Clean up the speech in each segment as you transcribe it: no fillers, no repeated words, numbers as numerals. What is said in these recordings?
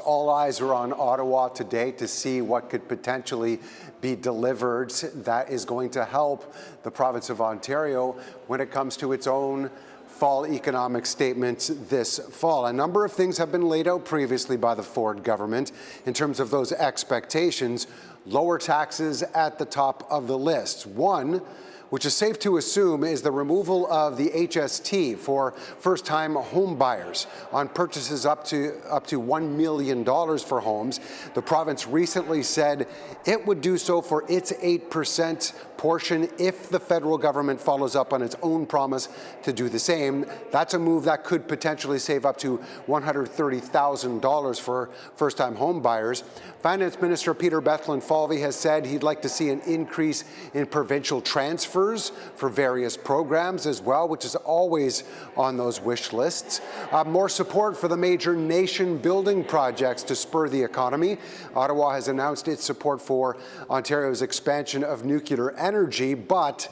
all eyes are on Ottawa today to see what could potentially be delivered that is going to help the province of Ontario when it comes to its own fall economic statements this fall. A number of things have been laid out previously by the Ford government in terms of those expectations. Lower taxes at the top of the list. One, which is safe to assume, is the removal of the HST for first-time home buyers on purchases up to $1 million for homes. The province recently said it would do so for its 8% portion if the federal government follows up on its own promise to do the same. That's a move that could potentially save up to $130,000 for first-time home buyers. Finance Minister Peter Bethlenfalvy has said he'd like to see an increase in provincial transfers for various programs as well, which is always on those wish lists. More support for the major nation-building projects to spur the economy. Ottawa has announced its support for Ontario's expansion of nuclear energy, but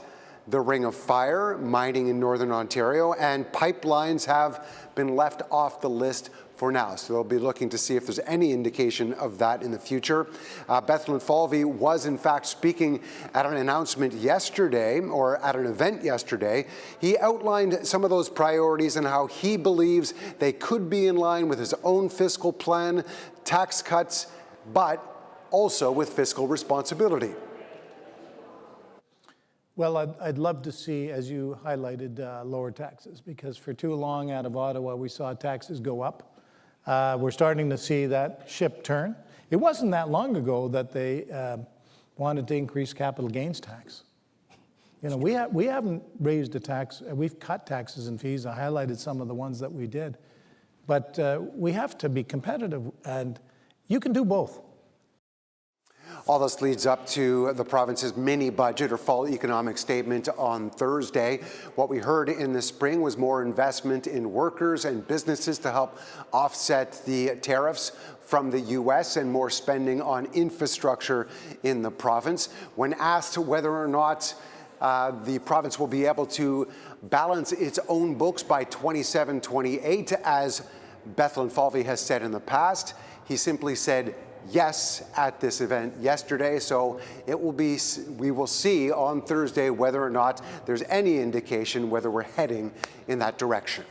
the Ring of Fire, mining in Northern Ontario, and pipelines have been left off the list for now. So they'll be looking to see if there's any indication of that in the future. Bethlenfalvy was in fact speaking at an announcement yesterday, or at an event yesterday. He outlined some of those priorities and how he believes they could be in line with his own fiscal plan, tax cuts, but also with fiscal responsibility. Well, I'd love to see, as you highlighted, lower taxes, because for too long out of Ottawa, we saw taxes go up. We're starting to see that ship turn. It wasn't that long ago that they wanted to increase capital gains tax. You know, we haven't raised a tax. We've cut taxes and fees. I highlighted some of the ones that we did. But we have to be competitive, and you can do both. All this leads up to the province's mini budget or fall economic statement on Thursday. What we heard in the spring was more investment in workers and businesses to help offset the tariffs from the U.S. and more spending on infrastructure in the province. When asked whether or not the province will be able to balance its own books by 27-28, as Bethlenfalvy has said in the past, he simply said yes at this event yesterday. So we will see on Thursday whether or not there's any indication whether we're heading in that direction.